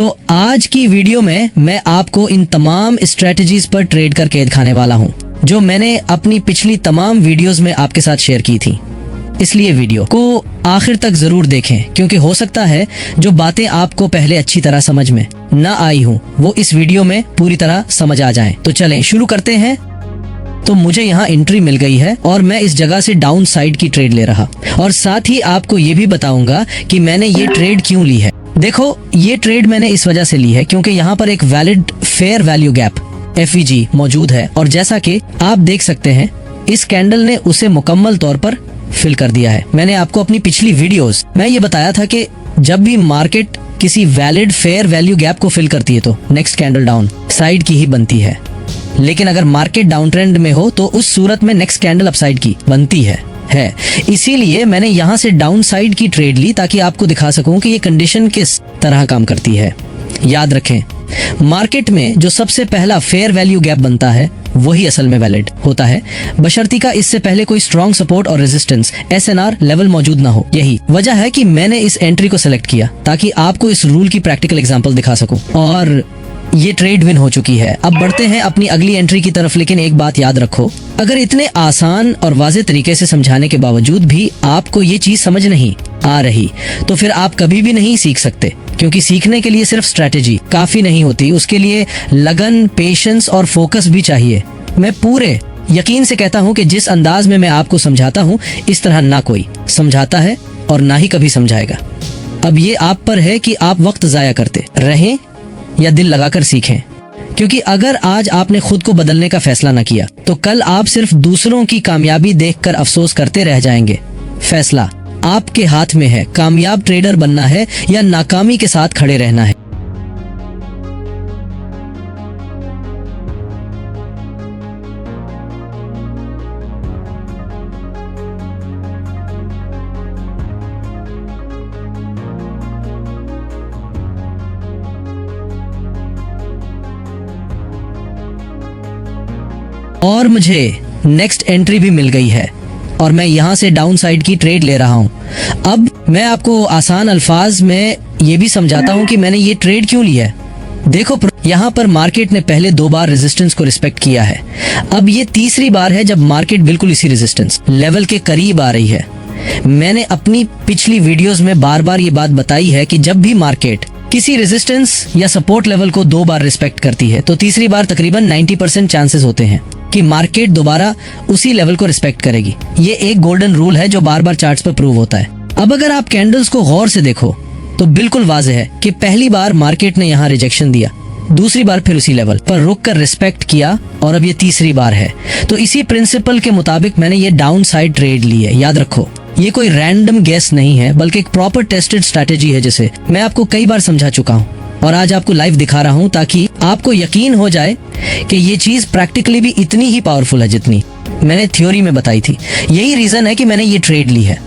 तो आज की वीडियो में मैं आपको इन तमाम स्ट्रेटजीज पर ट्रेड करके दिखाने वाला हूँ जो मैंने अपनी पिछली तमाम वीडियोस में आपके साथ शेयर की थी। इसलिए वीडियो को आखिर तक जरूर देखें क्योंकि हो सकता है जो बातें आपको पहले अच्छी तरह समझ में न आई हूँ वो इस वीडियो में पूरी तरह समझ आ जाएं। तो चलें शुरू करते हैं। तो मुझे यहाँ एंट्री मिल गई है और मैं इस जगह से डाउन साइड की ट्रेड ले रहा और साथ ही आपको ये भी बताऊंगा कि मैंने ये ट्रेड क्यों ली है। देखो, ये ट्रेड मैंने इस वजह से ली है क्योंकि यहाँ पर एक valid fair value gap FVG मौजूद है और जैसा कि आप देख सकते हैं इस कैंडल ने उसे मुकम्मल तौर पर फिल कर दिया है। मैंने आपको अपनी पिछली वीडियोस में ये बताया था कि जब भी मार्केट किसी वैलिड फेयर वैल्यू गैप को फिल करती है तो नेक्स्ट कैंडल डाउन साइड की ही बनती है, लेकिन अगर मार्केट डाउन ट्रेंड में हो तो उस सूरत में नेक्स्ट कैंडल अपसाइड की बनती है। इसीलिए मैंने यहाँ से डाउन साइड की ट्रेड ली ताकि आपको दिखा सकूं कि ये कंडीशन किस तरह काम करती है। याद रखें, मार्केट में जो सबसे पहला फेयर वैल्यू गैप बनता है वही असल में वैलिड होता है, बशर्ती का इससे पहले कोई स्ट्रॉन्ग सपोर्ट और रेजिस्टेंस SNR लेवल मौजूद ना हो। यही वजह है कि मैंने इस एंट्री को सिलेक्ट किया ताकि आपको इस रूल की प्रैक्टिकल एग्जांपल दिखा सकूं और ये ट्रेड विन हो चुकी है। अब बढ़ते हैं अपनी अगली एंट्री की तरफ, लेकिन एक बात याद रखो, अगर इतने आसान और वाज़ेह तरीके से समझाने के बावजूद भी आपको ये चीज समझ नहीं आ रही तो फिर आप कभी भी नहीं सीख सकते, क्योंकि सीखने के लिए सिर्फ स्ट्रैटेजी काफी नहीं होती, उसके लिए लगन, पेशेंस और फोकस भी चाहिए। मैं पूरे यकीन से कहता हूँ कि जिस अंदाज में मैं आपको समझाता हूँ इस तरह ना कोई समझाता है और ना ही कभी समझाएगा। अब ये आप पर है कि आप वक्त जाया करते रहें या दिल लगाकर सीखें, क्योंकि अगर आज आपने खुद को बदलने का फैसला न किया तो कल आप सिर्फ दूसरों की कामयाबी देखकर अफसोस करते रह जाएंगे। फैसला आपके हाथ में है, कामयाब ट्रेडर बनना है या नाकामी के साथ खड़े रहना है। और मुझे नेक्स्ट एंट्री भी मिल गई है और मैं यहाँ से डाउन साइड की ट्रेड ले रहा हूँ। अब मैं आपको आसान अल्फाज में ये भी समझाता हूँ कि मैंने ये ट्रेड क्यों लिया है। देखो, यहाँ पर मार्केट ने पहले 2 बार रेजिस्टेंस को रिस्पेक्ट किया है, अब ये तीसरी बार है जब मार्केट बिल्कुल इसी रेजिस्टेंस लेवल के करीब आ रही है। मैंने अपनी पिछली वीडियोज में बार बार ये बात बताई है कि जब भी मार्केट किसी रेजिस्टेंस या सपोर्ट लेवल को 2 बार रिस्पेक्ट करती है तो तीसरी बार तकरीबन 90% चांसेस होते हैं कि मार्केट दोबारा उसी लेवल को रिस्पेक्ट करेगी। ये एक गोल्डन रूल है जो बार बार चार्ट्स पर प्रूव होता है। अब अगर आप कैंडल्स को गौर से देखो तो बिल्कुल वाज़ेह है कि पहली बार मार्केट ने यहाँ रिजेक्शन दिया, दूसरी बार फिर उसी लेवल पर रुक कर रिस्पेक्ट किया और अब ये तीसरी बार है। तो इसी प्रिंसिपल के मुताबिक मैंने ये डाउन साइड ट्रेड ली है। याद रखो, ये कोई रैंडम गेस नहीं है बल्कि एक प्रॉपर टेस्टेड स्ट्रैटेजी है जिसे मैं आपको कई बार समझा चुका हूँ और आज आपको लाइव दिखा रहा हूँ ताकि आपको यकीन हो जाए कि ये चीज प्रैक्टिकली भी इतनी ही पावरफुल है जितनी मैंने थ्योरी में बताई थी। यही रीजन है कि मैंने ये ट्रेड ली है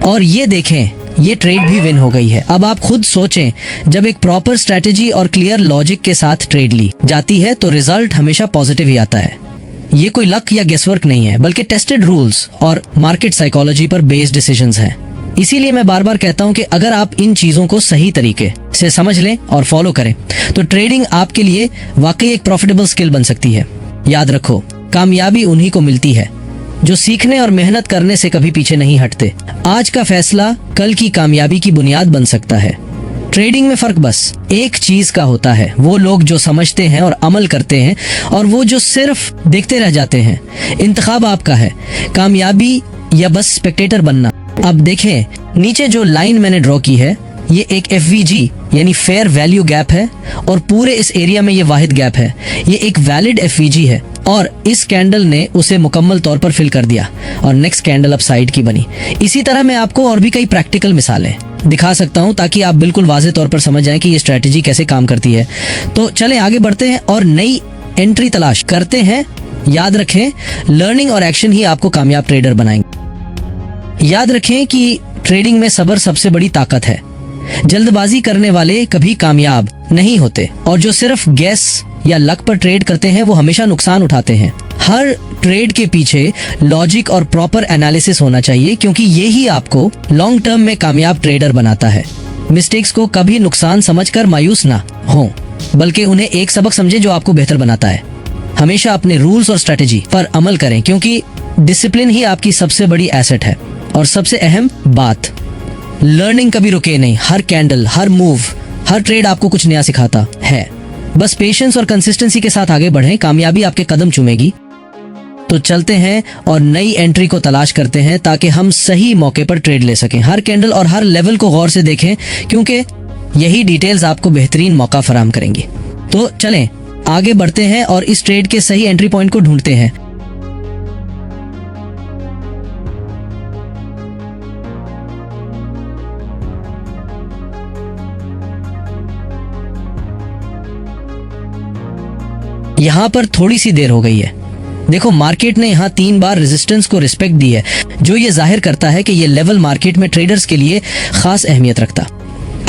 और ये देखें, ये ट्रेड भी विन हो गई है। अब आप खुद सोचें, जब एक प्रॉपर स्ट्रैटेजी और क्लियर लॉजिक के साथ ट्रेड ली जाती है तो रिजल्ट हमेशा पॉजिटिव ही आता है। ये कोई लक या गेसवर्क नहीं है बल्कि टेस्टेड रूल्स और मार्केट साइकोलॉजी पर बेस्ड डिसीजंस हैं। इसीलिए मैं बार बार कहता हूं कि अगर आप इन चीजों को सही तरीके से समझ लें और फॉलो करें तो ट्रेडिंग आपके लिए वाकई एक प्रॉफिटेबल स्किल बन सकती है। याद रखो, कामयाबी उन्हीं को मिलती है जो सीखने और मेहनत करने से कभी पीछे नहीं हटते। आज का फैसला कल की कामयाबी की बुनियाद बन सकता है। ट्रेडिंग में फर्क बस एक चीज का होता है, वो लोग जो समझते हैं और अमल करते हैं और वो जो सिर्फ देखते रह जाते हैं। इंतखाब आपका है, कामयाबी या बस स्पेक्टेटर बनना। अब देखें, नीचे जो लाइन मैंने ड्रॉ की है ये एक FVG यानी फेयर वैल्यू गैप है और पूरे इस एरिया में ये वाहिद गैप है। ये एक वैलिड FVG है और इस कैंडल ने उसे मुकम्मल तौर पर फिल कर दिया और नेक्स्ट कैंडल अपसाइड की बनी। इसी तरह मैं आपको और भी कई प्रैक्टिकल मिसालें दिखा सकता हूं ताकि आप बिल्कुल वाज़ेह तौर पर समझ जाएं कि ये स्ट्रैटेजी कैसे काम करती है। तो चलें आगे बढ़ते हैं और नई एंट्री तलाश करते हैं। याद रखें, लर्निंग और एक्शन ही आपको कामयाब ट्रेडर बनाएंगे। याद रखें कि ट्रेडिंग में सब्र सबसे बड़ी ताकत है। जल्दबाजी करने वाले कभी कामयाब नहीं होते और जो सिर्फ गैस या लक पर ट्रेड करते हैं वो हमेशा नुकसान उठाते हैं। हर ट्रेड के पीछे लॉजिक और प्रॉपर एनालिसिस होना चाहिए, क्योंकि ये ही आपको लॉन्ग टर्म में कामयाब ट्रेडर बनाता है। मिस्टेक्स को कभी नुकसान समझकर मायूस ना हो, बल्कि उन्हें एक सबक समझे जो आपको बेहतर बनाता है। हमेशा अपने रूल्स और स्ट्रेटेजी पर अमल करें, क्योंकि डिसिप्लिन ही आपकी सबसे बड़ी एसेट है। और सबसे अहम बात, लर्निंग कभी रुके नहीं। हर कैंडल, हर मूव, हर ट्रेड आपको कुछ नया सिखाता है। बस पेशेंस और कंसिस्टेंसी के साथ आगे बढ़ें, कामयाबी आपके कदम चूमेगी। तो चलते हैं और नई एंट्री को तलाश करते हैं, ताकि हम सही मौके पर ट्रेड ले सकें। हर कैंडल और हर लेवल को गौर से देखें, क्योंकि यही डिटेल्स आपको बेहतरीन मौका फराहम करेंगी। तो चलें आगे बढ़ते हैं और इस ट्रेड के सही एंट्री पॉइंट को ढूंढते हैं। यहाँ पर थोड़ी सी देर हो गई है। देखो, मार्केट ने यहाँ 3 बार रेजिस्टेंस को रिस्पेक्ट दी है, जो ये जाहिर करता है कि ये लेवल मार्केट में ट्रेडर्स के लिए खास अहमियत रखता।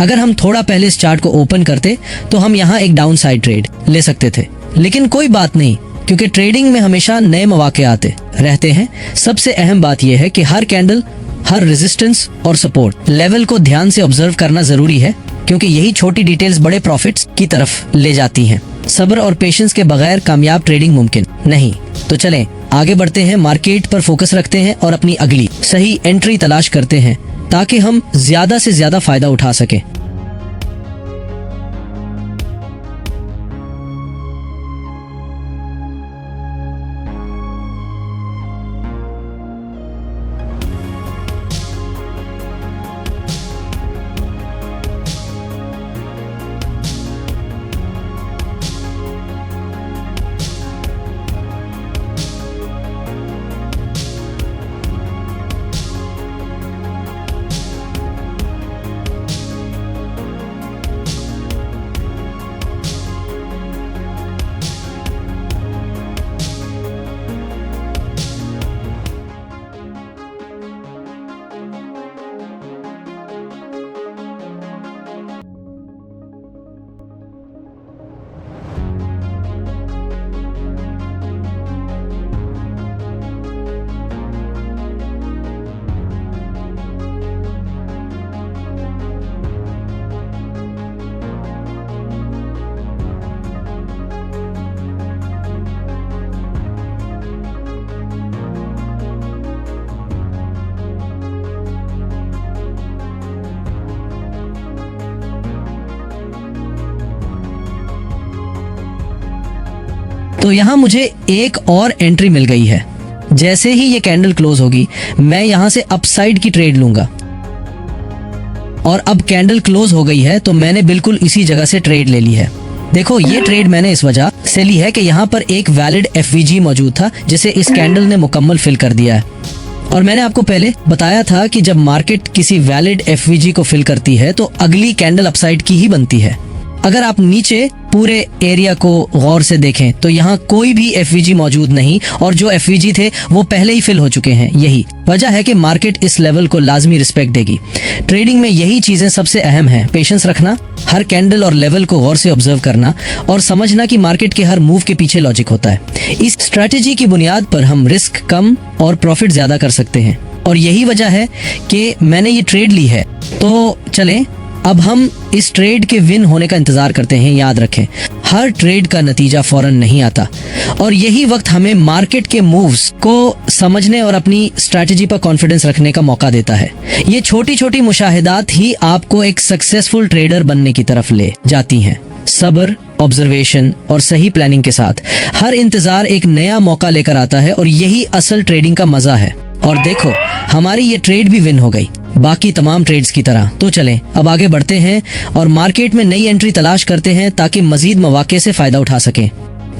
अगर हम थोड़ा पहले इस चार्ट को ओपन करते तो हम यहाँ एक डाउन साइड ट्रेड ले सकते थे, लेकिन कोई बात नहीं, क्योंकि ट्रेडिंग में हमेशा नए मौके आते रहते हैं। सबसे अहम बात यह है कि हर कैंडल, हर रेजिस्टेंस और सपोर्ट लेवल को ध्यान से ऑब्जर्व करना जरूरी है, क्योंकि यही छोटी डिटेल्स बड़े प्रॉफिट्स की तरफ ले जाती हैं। सब्र और पेशेंस के बगैर कामयाब ट्रेडिंग मुमकिन नहीं। तो चलें आगे बढ़ते हैं, मार्केट पर फोकस रखते हैं और अपनी अगली सही एंट्री तलाश करते हैं, ताकि हम ज्यादा से ज्यादा फायदा उठा सकें। तो यहाँ मुझे एक और एंट्री मिल गई है। जैसे ही ये कैंडल क्लोज होगी, मैं यहाँ से अपसाइड की ट्रेड लूंगा। और अब कैंडल क्लोज हो गई है, तो मैंने बिल्कुल इसी जगह से ट्रेड ले ली है। देखो, ये ट्रेड मैंने इस वजह से ली है कि यहाँ पर एक वैलिड एफवीजी मौजूद था, जिसे इस कैंडल ने मुकम्मल फिल कर दिया है। और मैंने आपको पहले बताया था कि जब मार्केट किसी वैलिड एफवीजी को फिल करती है, तो अगली कैंडल अपसाइड की ही बनती है। अगर आप नीचे पूरे एरिया को गौर से देखें, तो यहाँ कोई भी एफवीजी मौजूद नहीं, और जो एफवीजी थे वो पहले ही फिल हो चुके हैं। यही वजह है कि मार्केट इस लेवल को लाजमी रिस्पेक्ट देगी। ट्रेडिंग में यही चीजें सबसे अहम हैं, पेशेंस रखना, हर कैंडल और लेवल को गौर से ऑब्जर्व करना, और समझना कि मार्केट के हर मूव के पीछे लॉजिक होता है। इस स्ट्रैटेजी की बुनियाद पर हम रिस्क कम और प्रॉफिट ज्यादा कर सकते हैं, और यही वजह है कि मैंने ये ट्रेड ली है। तो चलें अब हम इस ट्रेड के विन होने का इंतजार करते हैं। याद रखें, हर ट्रेड का नतीजा फौरन नहीं आता, और यही वक्त हमें मार्केट के मूव्स को समझने और अपनी स्ट्रैटेजी पर कॉन्फिडेंस रखने का मौका देता है। ये छोटी छोटी मुशाहिदात ही आपको एक सक्सेसफुल ट्रेडर बनने की तरफ ले जाती हैं। सब्र, ऑब्जर्वेशन और सही प्लानिंग के साथ हर इंतजार एक नया मौका लेकर आता है, और यही असल ट्रेडिंग का मजा है। और देखो, हमारी ये ट्रेड भी विन हो गई, बाकी तमाम ट्रेड्स की तरह। तो चलें अब आगे बढ़ते हैं और मार्केट में नई एंट्री तलाश करते हैं, ताकि मजीद मौके से फायदा उठा सकें।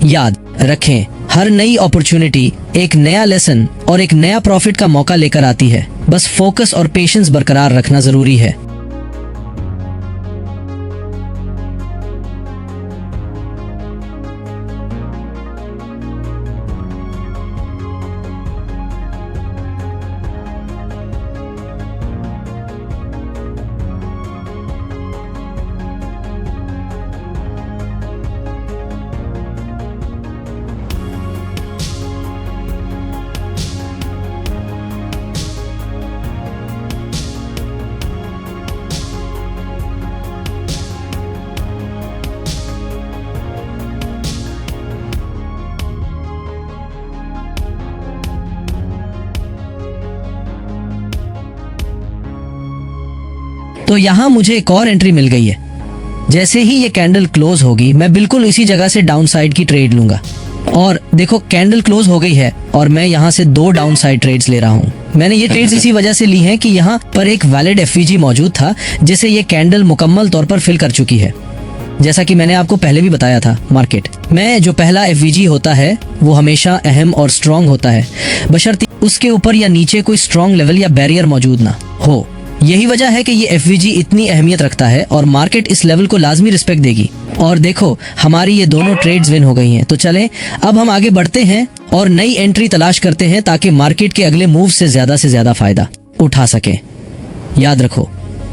याद रखें, हर नई अपॉर्चुनिटी एक नया लेसन और एक नया प्रॉफिट का मौका लेकर आती है। बस फोकस और पेशेंस बरकरार रखना जरूरी है। तो यहाँ मुझे एक और एंट्री मिल गई है। जैसे ही ये कैंडल क्लोज होगी मैं बिल्कुल इसी जगह से डाउन साइड की ट्रेड लूंगा। और देखो कैंडल क्लोज हो गई है और मैं यहाँ से 2 डाउन साइड ट्रेड्स ले रहा हूँ। मैंने ये ट्रेड्स इसी वजह से ली हैं कि यहाँ पर एक वैलिड एफवीजी मौजूद था जिसे ये कैंडल मुकम्मल तौर पर फिल कर चुकी है। जैसा कि मैंने आपको पहले भी बताया था, मार्केट में जो पहला एफवीजी होता है वो हमेशा अहम और स्ट्रॉन्ग होता है, बशर्ते उसके ऊपर या नीचे कोई स्ट्रॉन्ग लेवल या बैरियर मौजूद ना हो। यही वजह है कि ये एफवीजी इतनी अहमियत रखता है और मार्केट इस लेवल को लाजमी रिस्पेक्ट देगी। और देखो हमारी ये दोनों ट्रेड्स विन हो गई हैं। तो चलें अब हम आगे बढ़ते हैं और नई एंट्री तलाश करते हैं ताकि मार्केट के अगले मूव से ज्यादा फायदा उठा सकें। याद रखो,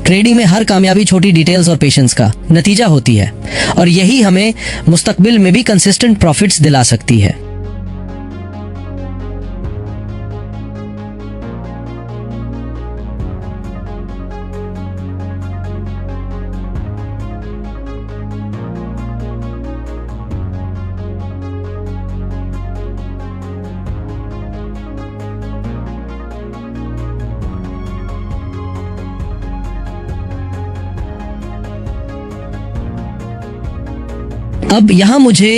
ट्रेडिंग में हर कामयाबी छोटी डिटेल्स और पेशेंस का नतीजा होती है और यही हमें मुस्तकबिल में भी कंसिस्टेंट प्रॉफिट्स दिला सकती है। अब यहाँ मुझे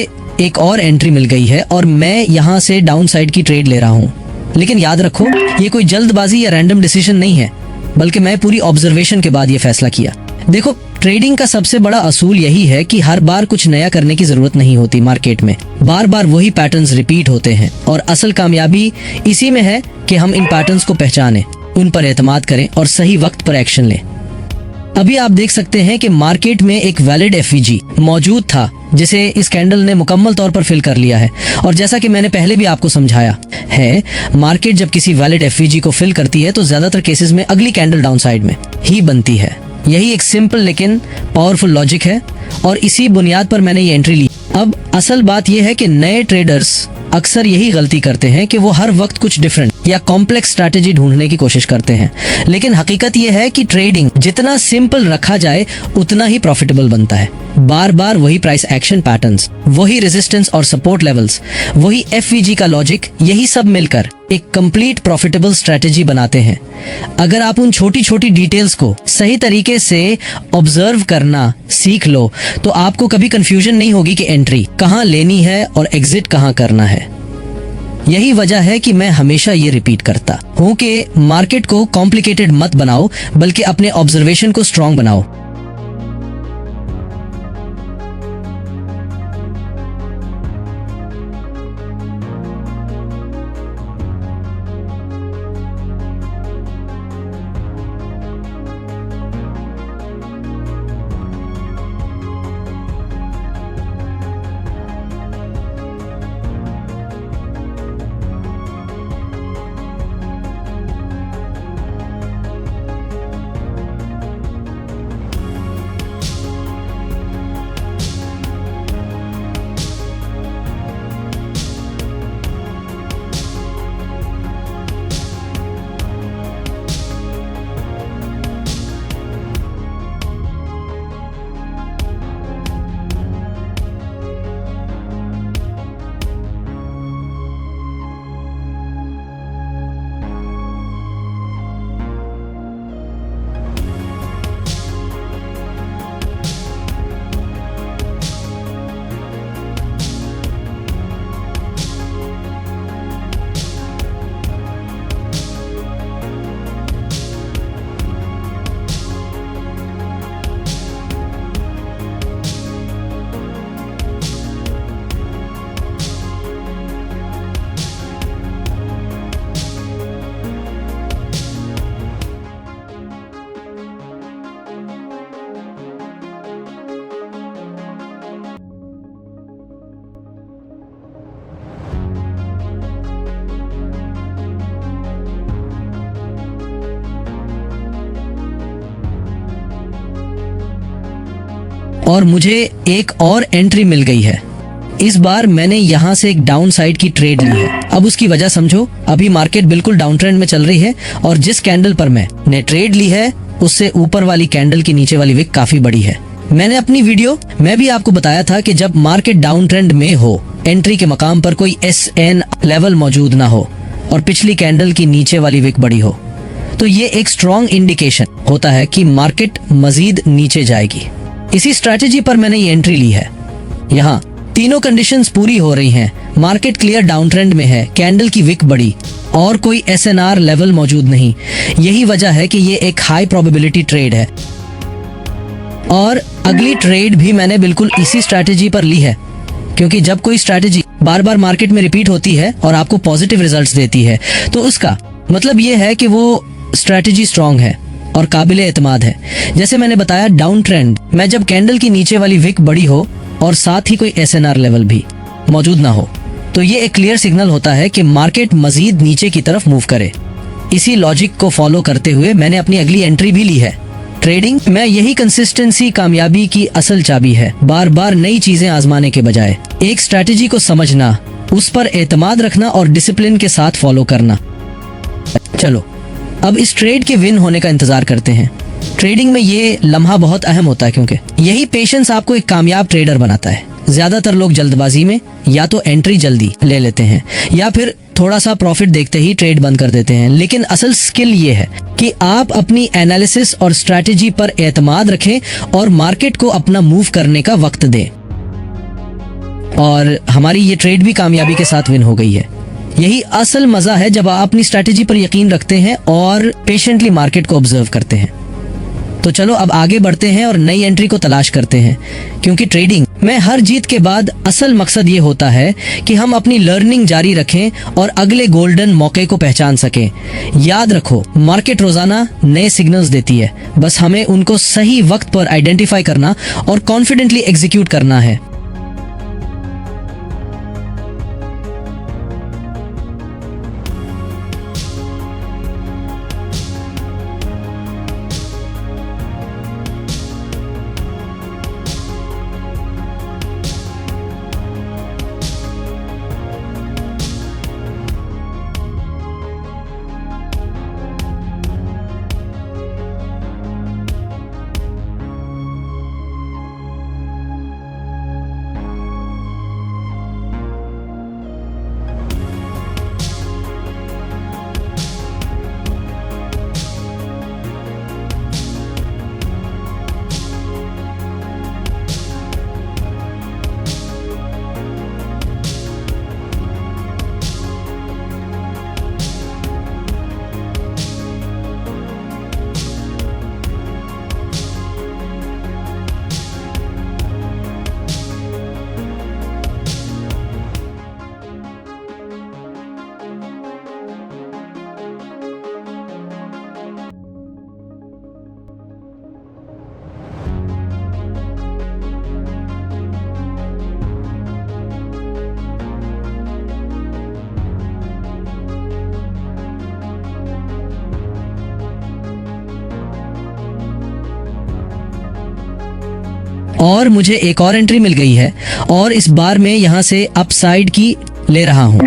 एक और एंट्री मिल गई है और मैं यहाँ से डाउन साइड की ट्रेड ले रहा हूँ। लेकिन याद रखो ये कोई जल्दबाजी या रैंडम डिसीजन नहीं है, बल्कि मैं पूरी ऑब्जर्वेशन के बाद ये फैसला किया। देखो ट्रेडिंग का सबसे बड़ा असूल यही है कि हर बार कुछ नया करने की जरूरत नहीं होती। मार्केट में बार बार वही पैटर्न्स रिपीट होते हैं और असल कामयाबी इसी में है कि हम इन पैटर्न्स को पहचानें, उन पर एतमाद करें और सही वक्त पर एक्शन लें। अभी आप देख सकते हैं कि मार्केट में एक वैलिड एफवीजी मौजूद था जिसे इस कैंडल ने मुकम्मल तौर पर फिल कर लिया है। और जैसा कि मैंने पहले भी आपको समझाया है, मार्केट जब किसी वैलिड एफवीजी को फिल करती है तो ज्यादातर केसेस में अगली कैंडल डाउन साइड में ही बनती है। यही एक सिंपल लेकिन पावरफुल लॉजिक है और इसी बुनियाद पर मैंने ये एंट्री ली। अब असल बात यह है कि नए ट्रेडर्स अक्सर यही गलती करते हैं कि वो हर वक्त कुछ डिफरेंट या कॉम्प्लेक्स स्ट्रैटेजी ढूंढने की कोशिश करते हैं। लेकिन हकीकत यह है कि ट्रेडिंग जितना सिंपल रखा जाए उतना ही प्रॉफिटेबल बनता है। बार बार वही प्राइस एक्शन पैटर्न्स, वही रेजिस्टेंस और सपोर्ट लेवल्स, वही एफवीजी का लॉजिक, यही सब मिलकर एक कंप्लीट प्रॉफिटेबल स्ट्रैटेजी बनाते हैं। अगर आप उन छोटी छोटी डिटेल्स को सही तरीके से ऑब्जर्व करना सीख लो तो आपको कभी कंफ्यूजन नहीं होगी कि एंट्री कहाँ लेनी है और एग्जिट कहाँ करना है। यही वजह है कि मैं हमेशा ये रिपीट करता हूँ कि मार्केट को कॉम्प्लिकेटेड मत बनाओ, बल्कि अपने ऑब्जर्वेशन को स्ट्रॉन्ग बनाओ। और मुझे एक और एंट्री मिल गई है। इस बार मैंने यहाँ से एक डाउन साइड की ट्रेड ली है। अब उसकी वजह समझो। अभी मार्केट बिल्कुल डाउन ट्रेंड में चल रही है और जिस कैंडल पर मैंने ट्रेड ली है उससे ऊपर वाली कैंडल की नीचे वाली विक काफी बड़ी है। मैंने अपनी वीडियो में भी आपको बताया था कि जब मार्केट डाउन ट्रेंड में हो, एंट्री के मकाम पर कोई SN लेवल मौजूद ना हो और पिछली कैंडल की नीचे वाली विक बड़ी हो, तो ये एक स्ट्रॉन्ग इंडिकेशन होता है कि मार्केट मजीद नीचे जाएगी। इसी स्ट्रैटेजी पर मैंने ये एंट्री ली है। यहाँ तीनों कंडीशंस पूरी हो रही हैं। मार्केट क्लियर डाउन ट्रेंड में है, कैंडल की विक बड़ी और कोई SNR लेवल मौजूद नहीं। यही वजह है कि ये एक हाई प्रोबेबिलिटी ट्रेड है और अगली ट्रेड भी मैंने बिल्कुल इसी स्ट्रैटेजी पर ली है, क्योंकि जब कोई स्ट्रैटेजी बार बार मार्केट में रिपीट होती है और आपको पॉजिटिव रिजल्ट्स देती है तो उसका मतलब ये है कि वो स्ट्रैटेजी स्ट्रांग है और काबिल एतमाद है। जैसे मैंने बताया, डाउन ट्रेंड में जब कैंडल की नीचे वाली विक बड़ी हो और साथ ही कोई SNR लेवल भी मौजूद ना हो, तो ये एक क्लियर सिग्नल होता है कि मार्केट मजीद नीचे की तरफ मूव करे। इसी लॉजिक को फॉलो करते हुए मैंने अपनी अगली एंट्री भी ली है। ट्रेडिंग में यही कंसिस्टेंसी कामयाबी की असल चाबी है। बार बार नई चीजें आजमाने के बजाय एक स्ट्रैटेजी को समझना, उस पर एतमाद रखना और डिसिप्लिन के साथ फॉलो करना। चलो अब इस ट्रेड के विन होने का इंतजार करते हैं। ट्रेडिंग में ये लम्हा बहुत अहम होता है, क्योंकि यही पेशेंस आपको एक कामयाब ट्रेडर बनाता है। ज्यादातर लोग जल्दबाजी में या तो एंट्री जल्दी ले लेते हैं या फिर थोड़ा सा प्रॉफिट देखते ही ट्रेड बंद कर देते हैं। लेकिन असल स्किल ये है कि आप अपनी एनालिसिस और स्ट्रैटेजी पर एतमाद रखें और मार्केट को अपना मूव करने का वक्त दें। और हमारी ये ट्रेड भी कामयाबी के साथ विन हो गई है। यही असल मजा है जब आप अपनी स्ट्रैटेजी पर यकीन रखते हैं और पेशेंटली मार्केट को ऑब्जर्व करते हैं। तो चलो अब आगे बढ़ते हैं और नई एंट्री को तलाश करते हैं, क्योंकि ट्रेडिंग में हर जीत के बाद असल मकसद ये होता है कि हम अपनी लर्निंग जारी रखें और अगले गोल्डन मौके को पहचान सकें। याद रखो, मार्केट रोजाना नए सिग्नल्स देती है, बस हमें उनको सही वक्त पर आइडेंटिफाई करना और कॉन्फिडेंटली एग्जीक्यूट करना है। और मुझे एक और एंट्री मिल गई है और इस बार मैं यहाँ से अपसाइड की ले रहा हूँ,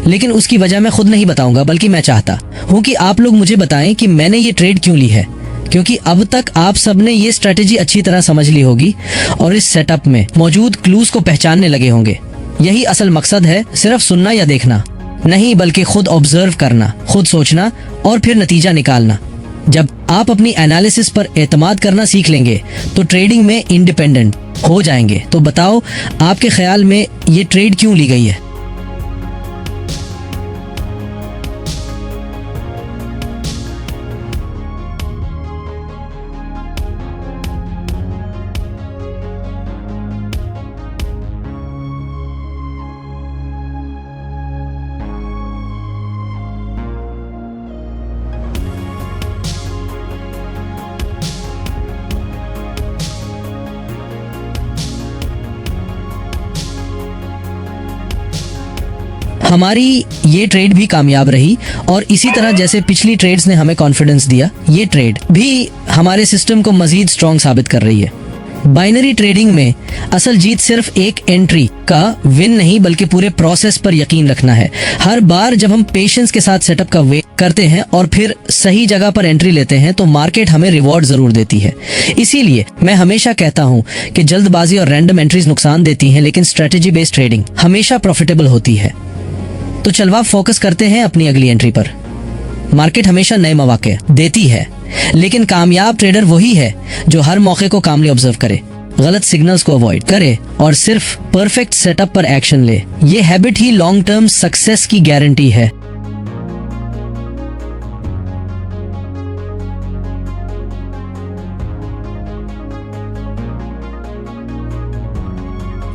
लेकिन उसकी वजह मैं खुद नहीं बताऊंगा, बल्कि मैं चाहता हूँ कि आप लोग मुझे बताएं कि मैंने ये ट्रेड क्यों ली है, क्योंकि अब तक आप सबने ये स्ट्रेटेजी अच्छी तरह समझ ली होगी और इस सेटअप में मौजूद क्लूज को पहचानने लगे होंगे। यही असल मकसद है, सिर्फ सुनना या देखना नहीं, बल्कि खुद ऑब्जर्व करना, खुद सोचना और फिर नतीजा निकालना। जब आप अपनी एनालिसिस पर एतमाद करना सीख लेंगे तो ट्रेडिंग में इंडिपेंडेंट हो जाएंगे। तो बताओ, आपके ख्याल में ये ट्रेड क्यों ली गई है? हमारी ये ट्रेड भी कामयाब रही और इसी तरह जैसे पिछली ट्रेड्स ने हमें कॉन्फिडेंस दिया, ये ट्रेड भी हमारे सिस्टम को मजीद स्ट्रॉन्ग साबित कर रही है। बाइनरी ट्रेडिंग में असल जीत सिर्फ एक एंट्री का विन नहीं, बल्कि पूरे प्रोसेस पर यकीन रखना है। हर बार जब हम पेशेंस के साथ सेटअप का वेट करते हैं और फिर सही जगह पर एंट्री लेते हैं तो मार्केट हमें रिवॉर्ड जरूर देती है। इसीलिए मैं हमेशा कहता हूं कि जल्दबाजी और रैंडम एंट्रीज नुकसान देती हैं, लेकिन स्ट्रेटेजी बेस्ड ट्रेडिंग हमेशा प्रॉफिटेबल होती है। तो चलो अब फोकस करते हैं अपनी अगली एंट्री पर। मार्केट हमेशा नए मौके देती है, लेकिन कामयाब ट्रेडर वही है जो हर मौके को कामली ऑब्जर्व करे, गलत सिग्नल्स को अवॉइड करे और सिर्फ परफेक्ट सेटअप पर एक्शन ले। ये हैबिट ही लॉन्ग टर्म सक्सेस की गारंटी है।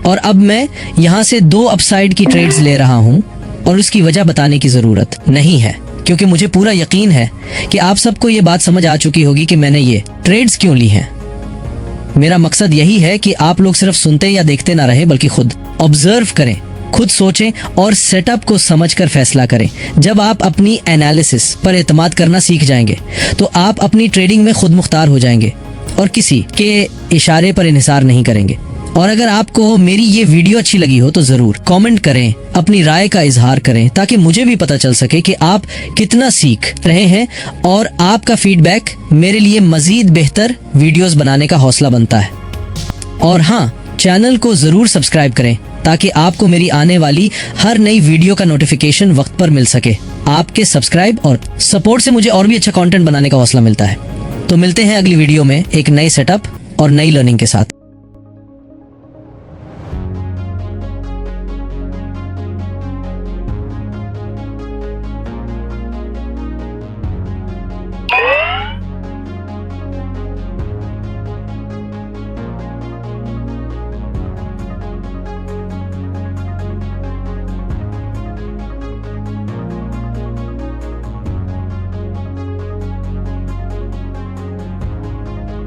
और अब मैं यहाँ से 2 अपसाइड की ट्रेड्स ले रहा हूँ और उसकी वजह बताने की जरूरत नहीं है, क्योंकि मुझे पूरा यकीन है कि आप सबको ये बात समझ आ चुकी होगी कि मैंने ये ट्रेड्स क्यों ली हैं। मेरा मकसद यही है कि आप लोग सिर्फ सुनते या देखते ना रहे, बल्कि खुद ऑब्जर्व करें, खुद सोचें और सेटअप को समझकर फैसला करें। जब आप अपनी एनालिसिस पर एतमाद करना सीख जाएंगे तो आप अपनी ट्रेडिंग में खुद मुख्तार हो जाएंगे और किसी के इशारे पर इन्हिसार नहीं करेंगे। और अगर आपको मेरी ये वीडियो अच्छी लगी हो तो जरूर कमेंट करें, अपनी राय का इजहार करें, ताकि मुझे भी पता चल सके कि आप कितना सीख रहे हैं और आपका फीडबैक मेरे लिए मजीद बेहतर वीडियोस बनाने का हौसला बनता है। और हाँ, चैनल को जरूर सब्सक्राइब करें ताकि आपको मेरी आने वाली हर नई वीडियो का नोटिफिकेशन वक्त पर मिल सके। आपके सब्सक्राइब और सपोर्ट से मुझे और भी अच्छा कंटेंट बनाने का हौसला मिलता है। तो मिलते हैं अगली वीडियो में एक नए सेटअप और नई लर्निंग के साथ।